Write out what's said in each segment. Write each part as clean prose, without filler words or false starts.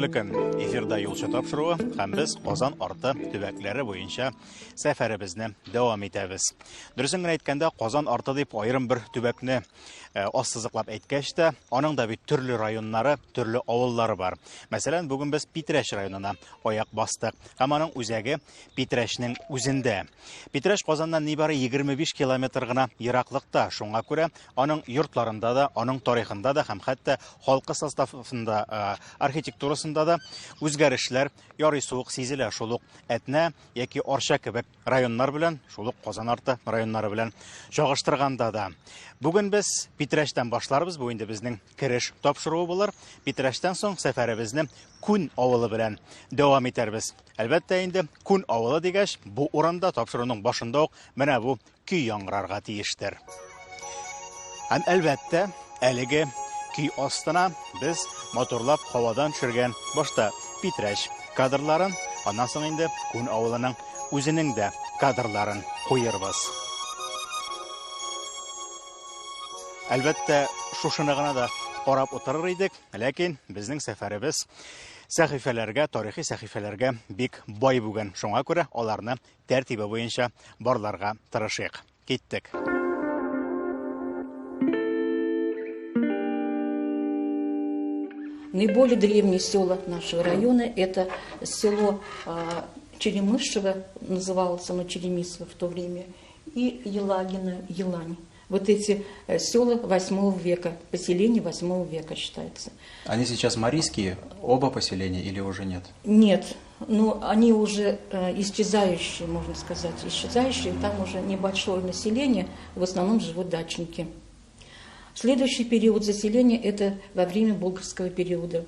Хәерле көн. Эфирда юлчы тапшыруы һәм без Казан арты төбәкләре буенча сәфәребезне дәвам итәбез. Дөресен генә әйткәндә, Казан арты дип аерым бер төбәкне ассызыклап әйткәч тә, аның да бит төрле районнары, төрле авыллары бар. Мәсәлән, бүген без Питрәш районына аяк бастык. Һәм аның үзәге Питрәшнең үзендә. Питрәш Казаннан нибары 25 километр гына ераклыкта. Шуңа күрә аның йортларында да, аның тарихында да һәм хәтта халкы составында, архитектурасында да үзгәрешләр ярый суык сизелә. Шул ук Әтнә яки Арча кебек районнар белән, шул ук Казан арты районнары белән чагыштырганда да. Бүген без Питрәштән башларбыз, бу инде безнең кереш тапшыруы булыр. Питрәштән соң сәфәребезне Күн авылы белән дәвам итәрбез. Әлбәттә инде Күн авылы дигәч, бу урында тапшыруның башында ук менә бу көй яңгырарга тиештер. Һәм әлбәттә, әлеге көй астына без моторлап һавадан төшергән башта Питрәш кадрларын, аннан соң инде Күн авылының үзенең дә кадрларын куербыз. Әлбәттә, шушыны гына да карап утырыр идек, ләкин безнең сәфәребез сәхифәләргә, тарихи сәхифәләргә бик бай бүген. Шуңа күрә аларны тәртибе буенча барларга тырышыйк. Киттек. Наиболее древние села нашего района – это село Черемышево, называлось оно Черемисово в то время, и Елагино, Елань. Вот эти села 8 века, поселения 8 века считается. Они сейчас марийские, оба поселения или уже нет? Нет, но они уже исчезающие, можно сказать, исчезающие. Там уже небольшое население, в основном живут дачники. Следующий период заселения – это во время булгарского периода,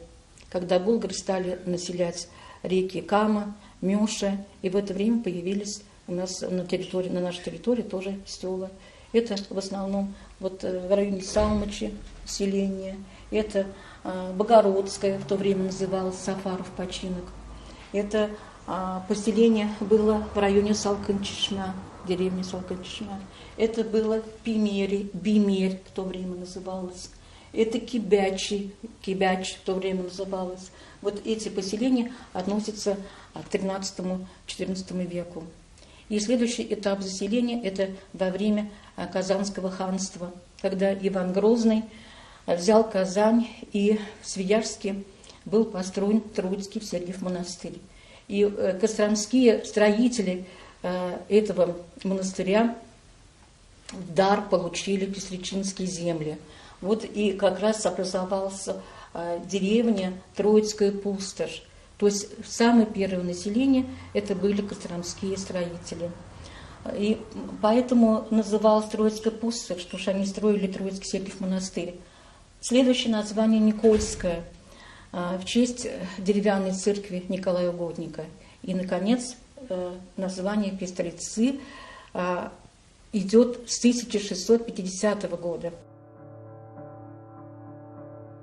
когда булгары стали населять реки Кама, Мёша, и в это время появились у нас на нашей территории тоже села. Это в основном вот в районе Салмачи селение, это Богородское, в то время называлось Сафаров починок. Это поселение было в районе Салкын-Чишмя, деревня Салкын-Чишмя. Это было Бимерь, в то время называлось. Это Кибяч, в то время называлось. Вот эти поселения относятся к 13-14 веку. И следующий этап заселения – это во время Казанского ханства, когда Иван Грозный взял Казань, и в Свияжске был построен Троицкий Сергиев монастырь. И костромские строители этого монастыря в дар получили Пестричинские земли. Вот и как раз образовалась деревня Троицкая пустошь. То есть самое первое население это были костромские строители. И поэтому называлась Троицкая пустошь, потому что они строили Троицкий Сергиев монастырь. Следующее название Никольское, в честь деревянной церкви Николая Угодника. И, наконец, название Пестрицы идет с 1650 года.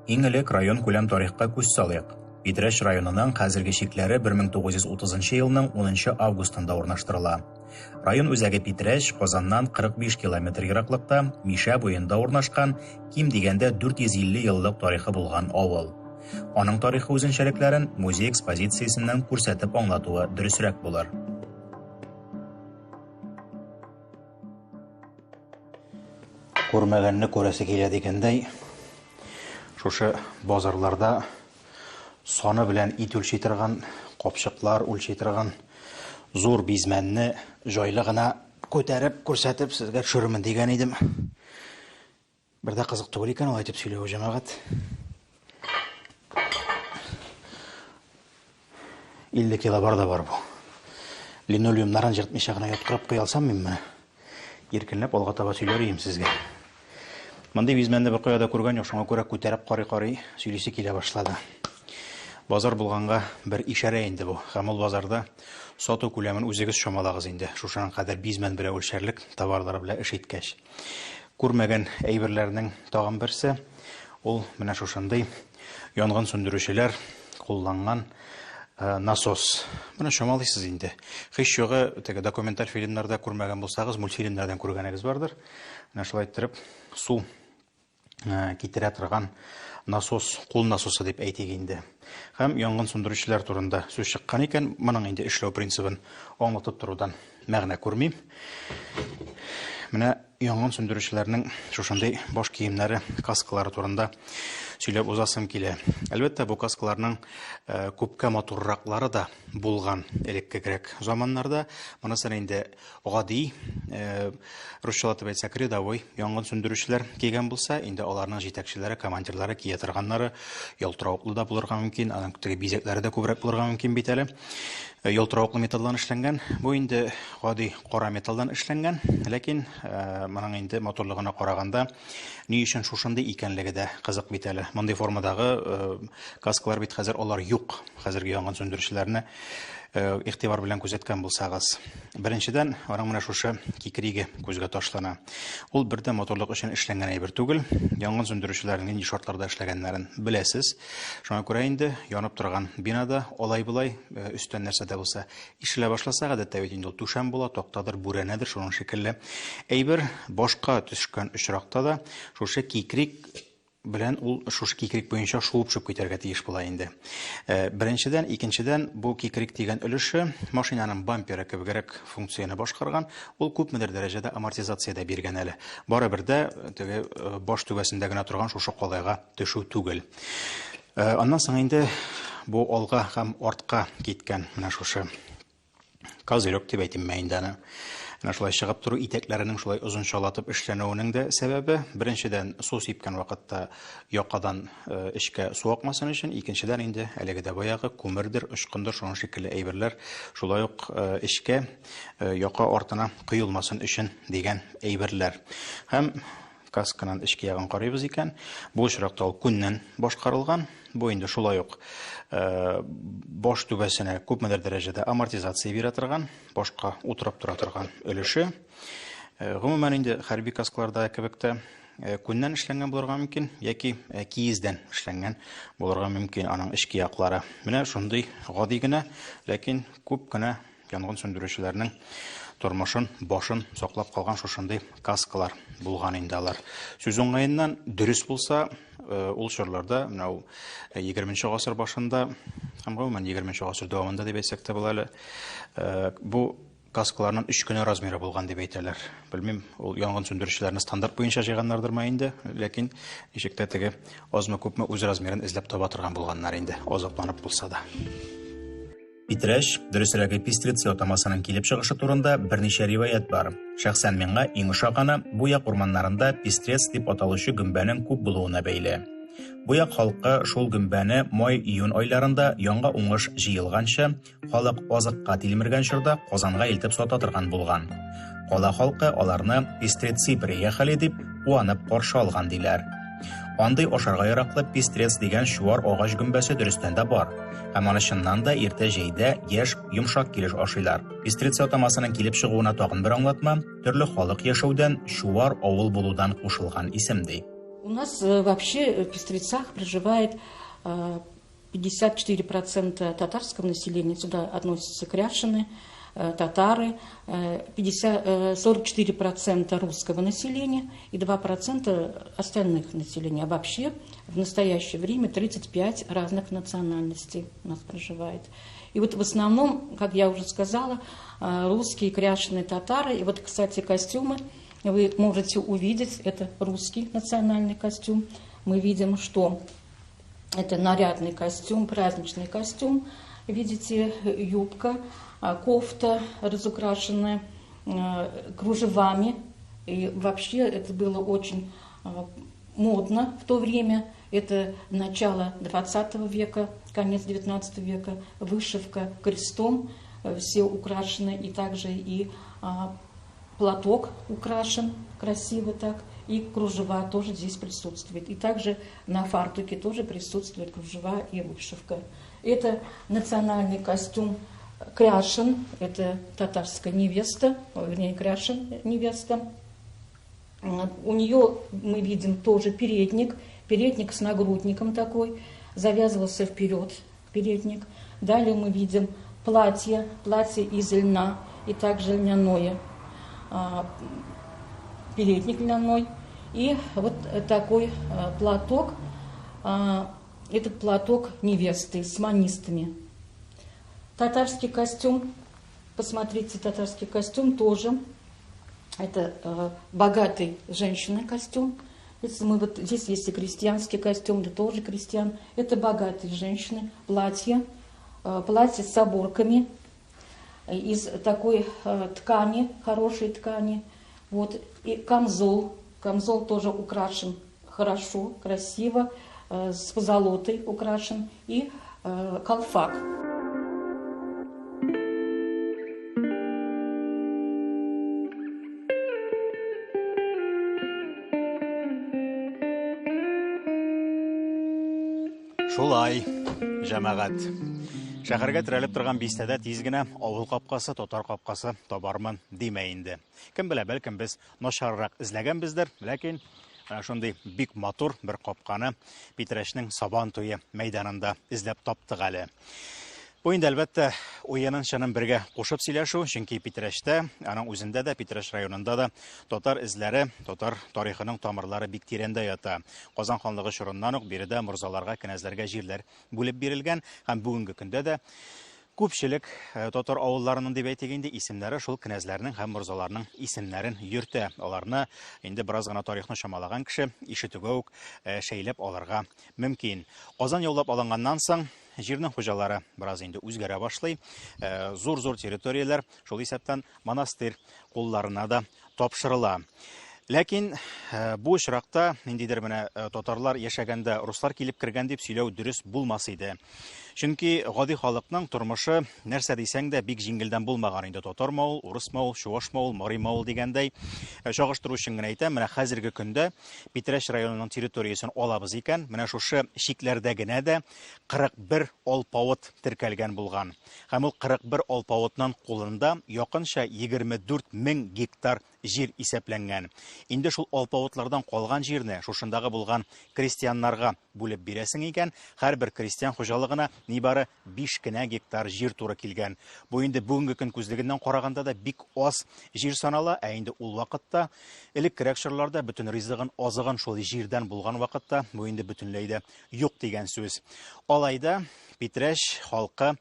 Иң элек район күләм тарихка күз салыйк. Питрәш районының хәзерге чикләре 1930 елның 10 августында урнаштырыла. Район үзәге Питрәш Казаннан 45 километр ераклыкта, Мишә буенда урнашкан, ким дигәндә 450 еллык тарихы булган авыл. Аның тарихы үзенчәлекләрен музей экспозициясеннән күрсәтеп аңлатуы дөресрәк булыр. Күрмәгәнне күрәсе килә дигәндәй, шушы базарларда саны белән ит үлчи торган, капчыклар үлчи торган зур бизмәнне җайлы гына күтәреп күрсәтеп сезгә төшермен дигән идем. Бер дә кызык түгел икән алай дип сөйләү җәмәгать. 50 кило бар да бар бу. Линолеумнарын җыртмыйча гына яткырып куя алсам минме? Иркенләп алга таба сөйләр идем сезгә. Мондый бизмәнне бер кая да күргән юк, шуңа күрә күтәреп карый-карый сөйлисе килә башлады. Базар булганга бер ишарә инде бу. Һәм ул базарда сату күләмен үзегез чамалагыз инде. Шушаның кадәр бизмән белән үлчәрлек товарлары белән эш иткәч. Күрмәгән әйберләрнең тагын берсе ул менә шушындый янгын сөндерүчеләр кулланган насос. Менә чамалыйсыз инде. Һич югы теге документаль фильмнарда күрмәгән булсагыз, мультфильмнардан күргәнегез бардыр. Менә шулай итеп су китерә торган насос, кул насосы дип әйтик инде. Һәм янгын сүндерүчеләр турында сүз чыккан икән, моның инде эшләү принцибын аңлатып торудан мәгънә күрмим. Менә янгын сүндерүчеләрнең шушындый баш киемнәре, каскалары турында сөйләп узасым килә. Әлбәттә, бу каскаларның күпкә матурраклары да булган элеккегрәк заманнарда. Монысы инде гади, русчалатып әйтсәк, рядовой янгын сүндерүчеләр кигән булса, инде аларның җитәкчеләре, командирлары кия торганнары ялтыравыклы да булырга мөмкин, аның теге бизәкләре дә күбрәк булырга мөмкин бит әле. Ялтыравыклы металлдан эшләнгән, бу инде гади кара металлдан эшләнгән, ләкин моның инде моторлыгына караганда ни өчен шушындый икәнлеге дә кызык бит әле. Мондый формадагы каскалар бит хәзер алар юк. Хәзерге янгын сүндерүчеләрне игътибар белән күзәткән булсагыз. Беренчедән, аның менә шушы кикриге күзгә ташлана. Ул бердә моторлык өчен эшләнгән әйбер түгел. Янгын сүндерүчеләрнең нинди шартларда эшләгәннәрен беләсез. Шуңа күрә инде янып торган бинада алай-булай өстән нәрсә дә булса ишелә башласа, гадәттә бит инде ул түшәм була, токтадыр, бүрәнәдер, шуның шикелле. Әйбер башка төшкән очракта да шушы кикрик белән ул шушы кикрик буенча шуып чыгып китәргә тиеш була инде. Беренчедән, икенчедән, бу кикрик дигән өлеше машинаның бамперы кебегрәк функцияны башкарган, ул күпмедер дәрәҗәдә амортизация биргән әле. Барыбер дә теге баш түбәсендә генә торган шушы калайга төшү түгел. Аннан соң инде бу алга һәм артка киткән менә шушы козырек дип әйтим мен инде аны. Шулай чыгып туру итәкләренең шулай озынчалатып эшләнүенең дә сәбәбе, беренчедән, су сипкән вакытта якадан эчкә су акмасын өчен, икенчедән инде әлеге дә баягы күмердер, очкындыр, шуның шикелле әйберләр шулай ук эчкә яка артына кыйылмасын өчен дигән әйберләр. Һәм касканың эчке ягын карыйбыз икән, бу очракта ул күннән башкарылган. Бу инде шулай ук баш түбәсенә күпмедер дәрәҗәдә амортизация бирә торган, башка утырып тора торган өлеше. Гомумән инде хәрби каскаларда кебек тә күннән эшләнгән булырга мөмкин, яки киездән эшләнгән булырга мөмкин аның эчке яклары. Менә шундый гади генә, ләкин күп кенә янгын сүндерүчеләрнең тормышын, башын саклап калган шушындый каскалар булган инде алар. Сүз уңаеннан дөрес булса, ул чорларда, менә 20нче гасыр башында, һәм гомумән 20нче гасыр дәвамында дип әйтсәк тә була әле, бу каскаларның 3 кенә размеры булган дип әйтәләр. Белмим, ул янгын сүндерүчеләрне стандарт буенча җыйганнардырмы инде, ләкин ничек тә теге азмы-күпме үз размерын эзләп таба торган булганнар инде, азапланып булса да. Итрәш, дөресрәге пистриция атамасының килеп чыгышы турында берничә риваять бар. Шәхсән миңа иң ошаганы бу як урманнарында пистрец дип аталучы гөмбәнең күп булуына бәйле. Бу як халкы шул гөмбәне май-июнь айларында яңа уңыш җыелганча, халык азыкка тилмергән чорда Казанга илтеп сата торган булган. Кала халкы аларны пистреци приехали дип куанып каршы алган диләр. Андый ашарга яраклы пистрец дигән чуар агач гөмбәсе дөрестән дә бар. Һәм аны чыннан да иртә җәйдә яшь, йомшак килеш ашыйлар. Пистрец атамасының килеп чыгуына тагын бер аңлатма, төрле халык яшәүдән, чуар авыл булудан кушылган исем ди. У нас вообще в Пестрецах проживает 54% татарского населения, сюда относятся кряшины, татары, 44% русского населения и 2% остальных населения. А вообще в настоящее время 35 разных национальностей у нас проживает. И вот в основном, как я уже сказала, русские, кряшеные, татары. И вот, кстати, костюмы вы можете увидеть, это русский национальный костюм. Мы видим, что это нарядный костюм, праздничный костюм. Видите, юбка, кофта разукрашенная кружевами. И вообще это было очень модно в то время. Это начало 20 века, конец 19 века. Вышивка крестом, все украшены. И также и платок украшен красиво так. И кружева тоже здесь присутствует. И также на фартуке тоже присутствует кружева и вышивка. Это национальный костюм кряшен, это татарская невеста, вернее, кряшен невеста. У нее мы видим тоже передник с нагрудником такой, завязывался вперед передник. Далее мы видим платье из льна и также льняное, передник льняной. И вот такой платок, этот платок невесты с манистами. Татарский костюм, посмотрите, татарский костюм тоже. Это богатый женщины костюм. Если мы вот здесь есть и крестьянский костюм, да тоже крестьян. Это богатые женщины, платье с оборками из такой ткани, хорошей ткани. Вот. И камзол. Камзол тоже украшен хорошо, красиво, с позолотой украшен. И колфак. Шулай, жәмәгать. Шәһәргә терәлеп торган бистәдә тиз генә авыл капкасы, татар капкасы табармын димә инде. Кем белә, бәлкем без начаррак эзләгәнбездер, ләкин шундый бик матур бер капканы Питрәшнең Сабан туе мәйданында эзләп таптык әле. Бу инде әлбәттә уенын шынын бергә кушып сөйләшү, чөнки Питрәштә, аның үзендә дә, Питрәш районында да татар эзләре, татар тарихының тамырлары бик тирәндә ята. Казан ханлыгы чорыннан ук биредә морзаларга, кенәзләргә җирләр бүлеп бирелгән һәм бүгенге көндә дә күпчелек татар авылларының дип әйтик инде исемнәре шул кенәзләрнең һәм морзаларның исемнәрен йөртә. Аларны инде бераз гына тарихны шамалаган кеше ишетүгә үк шәйләп алырга мөмкин. Казан яулап алынганнан соң җирнең хуҗалары бераз инде үзгәрә башлый. Зур-зур территорияләр шул исәптән монастырь кулларына да тапшырыла. Ләкин бу очракта ниндидер менә татарлар яшәгәндә руслар килеп кергән дип сөйләү дөрес булмас иде. Чөнки гади халыкның тормышы нәрсә дисәң дә бик җиңелдән булмаган инде. Татар мавыл, урыс мавыл, чуаш мавыл, мари мавыл дигәндәй. Чагыштыру өчен генә әйтәм, менә хәзерге көндә Питрәш районының территориясен алабыз икән, менә шушы шикләрдә генә дә 41 алпавыт теркәлгән булган. Һәм ул 41 алпавытның кулында якынча 24 мең гектар җир исәпләнгән. Инде шул алпавытлардан калган җирне шушындагы булган крестьяннарга бүлеп бирәсең икән, һәрбер крестьян хуҗалыгына нибары 5 кенә гектар җир туры килгән. Бу инде бүгенге көн күзлегеннән караганда да бик аз җир санала, ә инде ул вакытта элеккерәк чорларда бөтен ризыгын, азыгын шул җирдән булган вакытта бу инде бөтенләй дә юк дигән сүз. Алайда Питрәш халкы,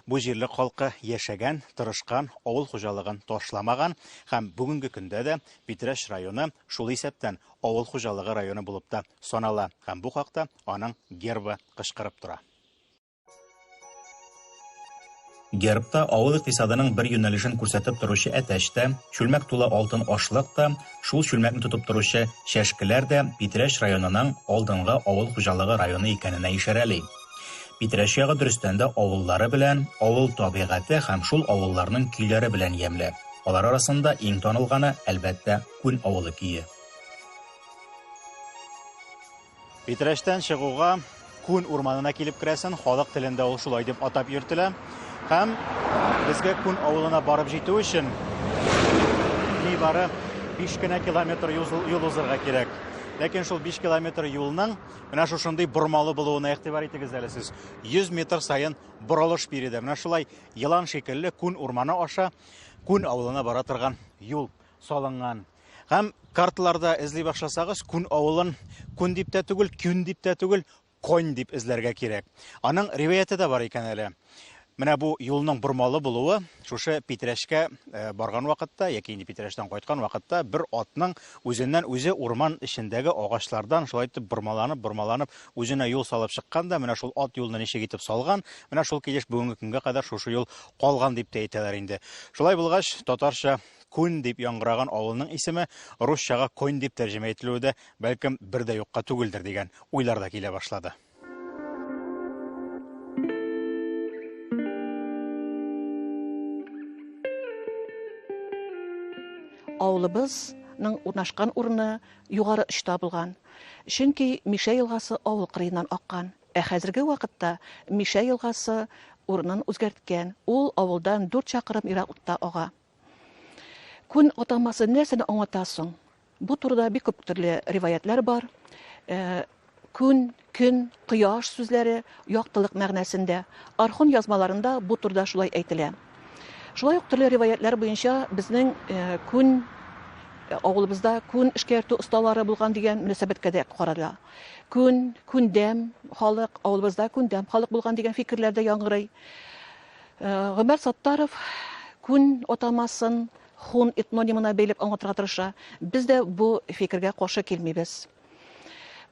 бу җирлек халкы яшәгән, тырышкан, авыл хуҗалыгын ташламаган һәм бүгенге көндә дә Питрәш районы шул исәптән авыл хуҗалыгы районы булып та санала һәм бу хакта аның гербы кычкырып тора. Гербта авыл икътисадының бер юнәлешен күрсәтеп торучы әтәч тә, чүлмәк тулы алтын ашлык та, шул чүлмәкне тотып торучы шәшкеләр дә Питрәш районының алдынгы авыл хуҗалыгы районы икәненә ишарәли. Питрәш ягы дөрестән дә авыллары белән, авыл табигате һәм шул авылларның көйләре белән ямьле. Алар арасында иң танылганы әлбәттә Күн авылы көе. Питрәштән чыгуга Күн урманына килеп керәсен, халык телендә ул шулай дип атап йөртелә. Һәм безгә Күн авылына барып җитү өчен нибары 5 кенә километр юл узарга кирәк. Ләкин шул 5 километр юлның менә шушындый бормалы булуына игътибар итегез әле сез. 100 метр сайын борылыш биредә. Менә шулай елан шикелле Күн урманы аша Күн авылына бара торган юл салынган. Һәм карталарда эзли башласагыз, Күн авылын Күн дип тә түгел, Күн дип тә түгел, Конь дип эзләргә кирәк. Аның риваяте дә бар икән әле. Менә бу юлның бормалы булуы шушы Питрәшкә барган вакытта, яки инде Питрәштән кайткан вакытта бер атның үзеннән үзе урман эчендәге агачлардан шулай итеп бормаланып үзенә юл салып чыккан да, менә шул ат юлны ничек итеп салган, менә шул килеш бүгенге көнгә кадәр шушы юл калган дип әйтәләр инде. Шулай булгач, татарча Күн дип яңгыраган авылның исеме русчага Конь дип тәрҗемә ителүе дә бәлкем бер дә юкка түгелдер дигән уйлар да килә башлады. Авылыбызның урнашкан урыны югары очта булган. Чөнки Мишә елгасы авыл кырыеннан аккан. Ә хәзерге вакытта Мишә елгасы урынын үзгәрткән. Ул авылдан 4 чакрым ераклыкта ага. Күн атамасы нәрсәне аңлата соң? Бу турыда бик күп төрле риваятлар бар. Күн, көн, кояш сүзләре яктылык мәгънәсендә. Архун язмаларында бу турыда шулай әйтелә. Шулай ук төрле риваятлар буенча безнең Күн авылыбызда күн эшкәртү осталары булган дигән мөнәсәбәткә дә карала. Күндәм халык, авылыбызда күндәм халык булган дигән фикерләр дә яңгырый. Гомәр Саттаров күн атамасын хун этнонимына бәйләп аңлатырга тырыша. Без дә бу фикергә каршы килмибез.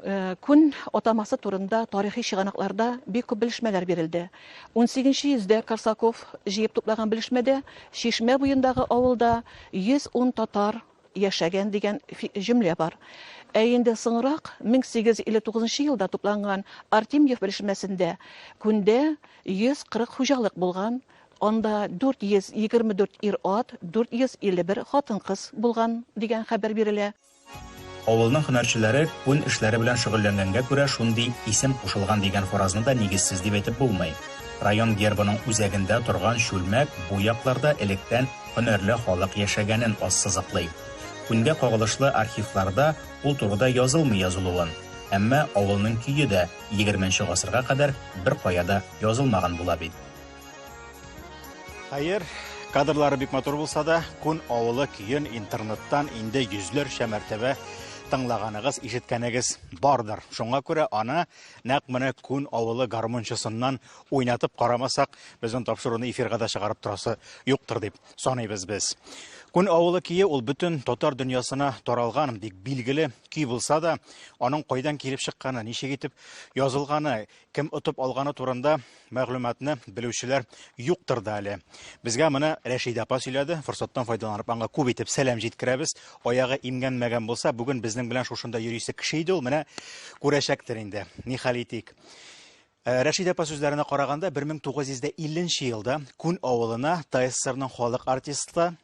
Күн атамасы турында тарихи чыганакларда бик күп белешмәләр бирелде. 18-нче йөздә Корсаков җыеп туплаган белешмәдә Шишмә буендагы авылда 110 татар яшәгән дигән җөмлә бар. Ә инде соңрак 1859 елда тупланган Артемьев белешмәсендә күндә 140 хуҗалык булган, анда 424 ир-ат, 451 хатын-кыз булган дигән хәбәр бирелә. Авылның һөнәрчеләре күн эшләре белән шөгыльләнгәнгә күрә шундый исем кушылган дигән фаразны да нигезсез дип әйтеп булмый. Район гербының үзәгендә торган Шүлмәк бу якларда электән һөнәрле халык яшәгәнен ассызыклый. Күнгә кагылышлы архивларда ул турыда язылмый язылуын, әмма авылның көе дә 20нче гасырга кадәр бер каяда язылмаган була бит. Хәер, кадрлары бик матур булса да, күн авылы көен интернеттан инде йөзләрчә мәртәбә тыңлаганыгыз, ишеткәнегез бардыр. Шуңа күрә аны нәкъ менә күн авылы гармунчысыннан уйнатып карамасак, безнең тапшыруны эфирга да чыгарып торасы юктыр дип саныйбыз без. Күн авылы көе ул бөтен татар дөньясына таралган бик билгеле көй булса да, аның кайдан килеп чыкканы, ничек итеп язылганы, кем отып алганы турында мәгълүматны белүчеләр юктыр да әле. Безгә моны Рәшид апа сөйләде, форсаттан файдаланып аңа күп итеп сәлам җиткерәбез. Аягы имгәнмәгән булса, бүген безнең белән шушында йөрисе кеше иде ул, менә күрәчәктер инде. Нихәл итик. Рәшид апа сүзләренә караганда 1950 елда Күн авылына ТССРның халык артисты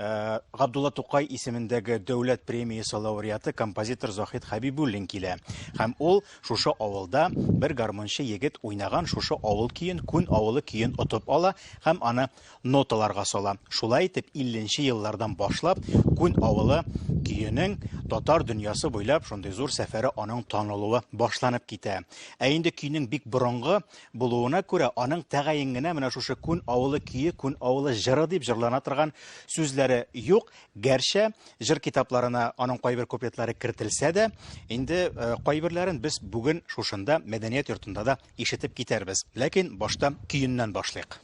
Габдулла Тукай исемендәге дәүләт премиясе лауреаты композитор Захид Хәбибуллин килә. Һәм ул шушы авылда бер гармончы егет уйнаган шушы авыл көен, Күн авылы көен отып ала һәм аны ноталарга сала. Шулай итеп 50нче еллардан башлап Күн авылы көенең татар дөньясы буйлап шундый зур сәфәре аның танылуы башланып китә. Ә инде көенең бик борынгы булуына күрә аның тәгаен генә менә шушы Күн авылы көе, Күн авылы җыры дип җырлана торган сүзләр юк, гәрчә җыр китапларына аның кайбер куплетлары кертелсә дә, инде кайберләрен без бүген шушында мәдәният йортында да ишетеп китәрбез. Ләкин башта көеннән башлыйк.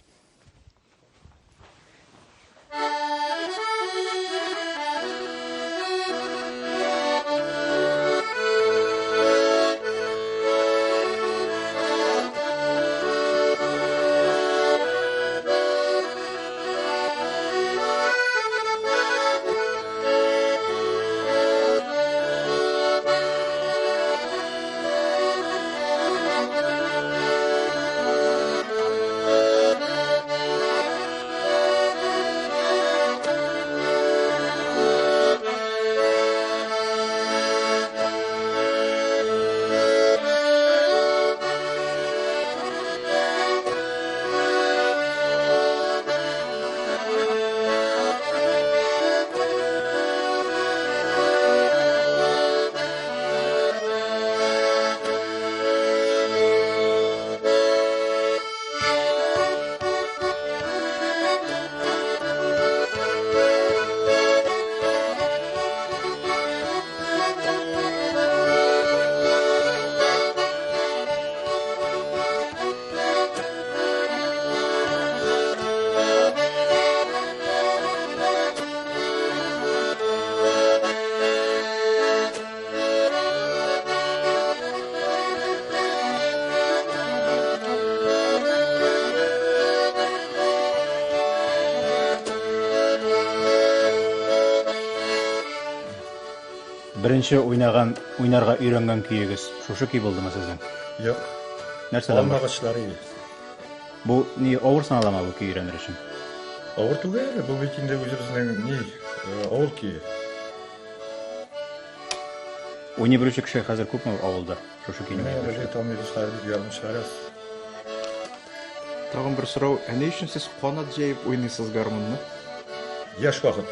Беренче уйнарга өйрәнгән көегез шушы көй булдымы сезнең? Юк. Нәрсәдән? Алмагачлары иде. Бу ни авыр саналамы бу көй өйрәнер өчен? Авыр түгел, бу бит инде үзебезнең авыл көе. Уйный белүче кеше хәзер күпме авылда шушы көйне? Менә там ирешләр бит ярмышлар. Тагын бер сорау, ни өчен сез канат җәеп уйныйсыз гармунны? Яшь вакыт.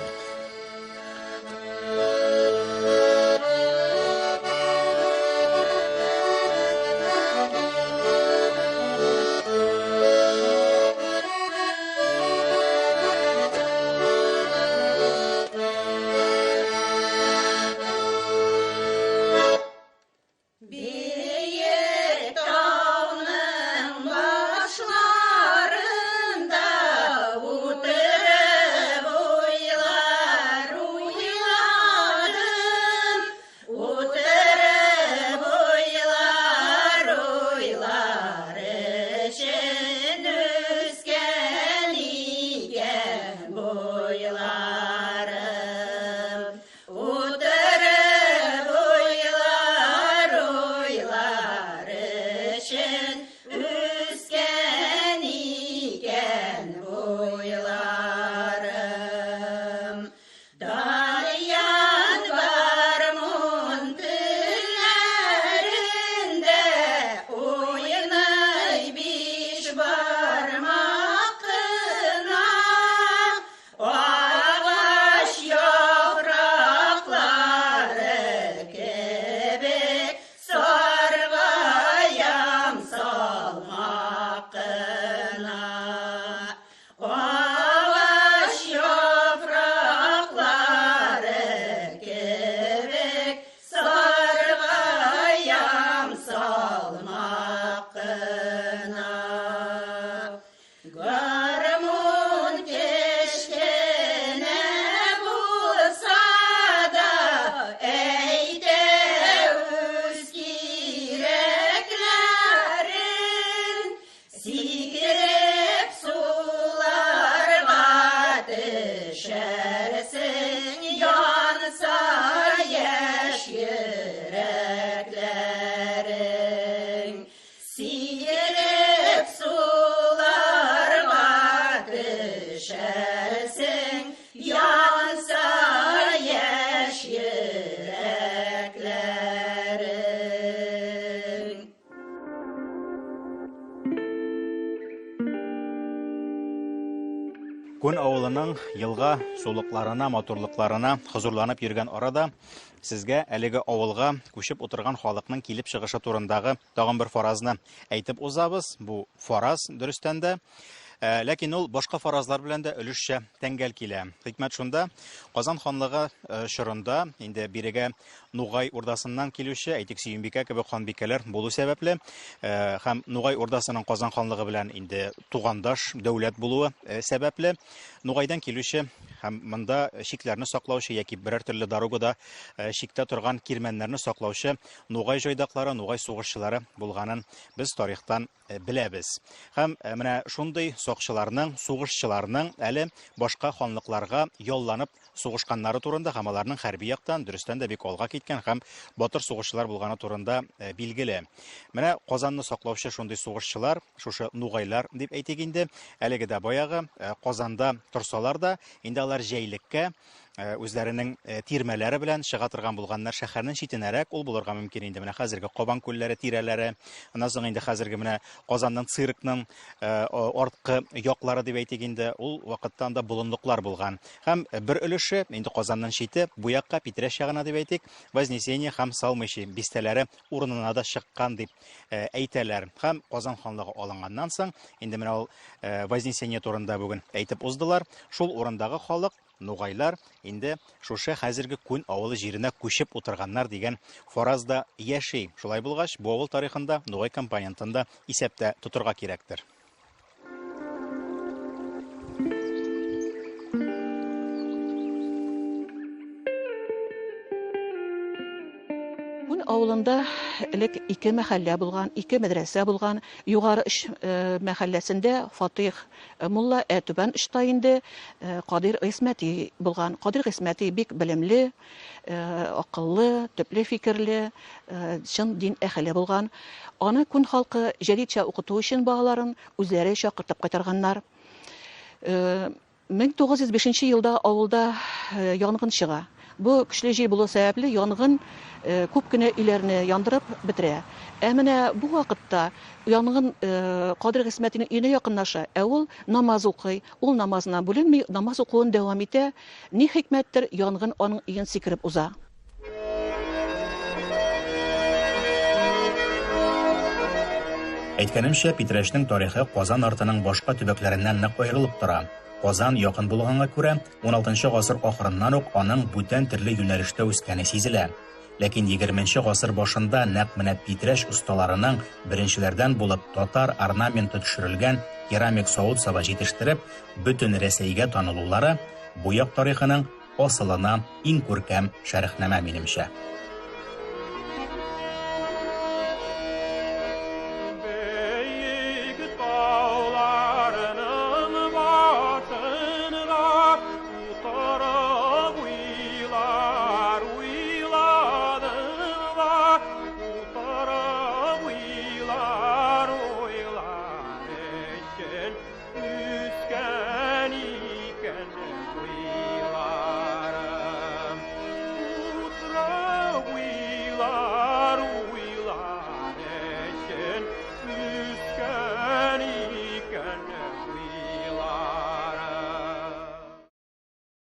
düşersin yansa yaş yüreklerin siyirip sularına düşersin yansa yaş yüreklerin. Күн авылының елга сулыкларына, матурлыкларына хозурланып йөргән арада сезгә әлеге авылга күчеп утырган халыкның килеп чыгышы турындагы тагын бер фаразны әйтеп узабыз. Бу фараз дөрестән дә ләкин ул башка фаразлар белән дә өлешчә тәңгәл килә. Хикмәт шунда, Казан ханлыгы чорында инде бирегә Нугай урдасыннан килүче, әйтик, Сөембикә кебек ханбикәләр булу сәбәпле, һәм Нугай урдасының Казан ханлыгы белән инде тугандаш дәүләт булуы сәбәпле, Нугайдан килүче һәм монда шикләрне саклаучы яки берәр төрле дорогада шиктә торган кирмәннәрне саклаучы Нугай җайдаклары, Нугай сугышчылары булганын без тарихтан беләбез. Һәм менә шундый сакчыларның, сугышчыларның әле башка ханлыкларга ялланып сугышканнары турында һәм аларның хәрби яктан дөрестән дә бик алга киткән һәм батыр сугышчылар булганы турында билгеле. Менә Казанны саклаучы шундый сугышчылар, шушы Нугайлар дип әйтик инде, әлеге дә баягы Казанда торсалар да, инде алар җәйлеккә үзләренең тирмәләре белән чыга торган булганнар шәһәрнең читенәрәк, ул булырга мөмкин инде. Менә хәзерге Кабан күлләре тирәләре, аннан соң инде хәзерге менә Казанның циркның арткы яклары дип әйтик инде, ул вакыттан да болынлыклар булган. Һәм бер өлеше инде Казанның чите бу якка Питрәш ягына дип әйтик, Вознесение һәм Салмыши бистәләре урынына да чыккан дип әйтәләр. Һәм Казан ханлыгы алынганнан соң инде менә ул Вознесение турында бүген әйтеп уздылар. Шул урындагы халык Нугайлар инде шушы хәзерге Күн авылы җиренә күчеп утырганнар дигән фаразда яши. Шулай булгач, бу авыл тарихында Нугай компонентында исәптә тотырга кирәктер. Күн авылында элек 2 мәхәллә булган, 2 мәдрәсә булган. Югары эш мәхәлләсендә Фатих мулла, түбән эштә инде Кадир Гыйсмәти булган. Кадир Гыйсмәти бик белемле, акыллы, төпле фикерле, чын дин әһеле булган. Аны күн халкы җәдидчә укыту өчен багаларын үзләре чакыртып кайтарганнар. 1905 елда авылда янгын чыга. Бу көчле җил булу сәбәпле янгын күп кенә өйләрне яндырып бетерә. Менә бу вакытта янгын Кадир Гыйсмәтинең өенә якынлаша. Ул намаз укый, ул намазына бүленми, намаз укуын дәвам итә. Ни хикмәттер, янгын аның өен сикереп уза. Әйткәнемчә, Питрәшнең тарихы Казан артының башка төбәкләреннән нык аерылып тора. Казан якын булганга күрә, 16 гасыр ахырыннан ук аның бүтән төрле юнәлештә үскәне сизелә. Ләкин 20 гасыр башында нәкъ менә Питрәш усталарының беренчеләрдән булып татар орнаменты төшерелгән керамик савыт-саба җитештереп, бөтен Рәсәйгә танылулары бу як тарихының асылына иң күркәм шәрехнамә минемчә. Üsken iken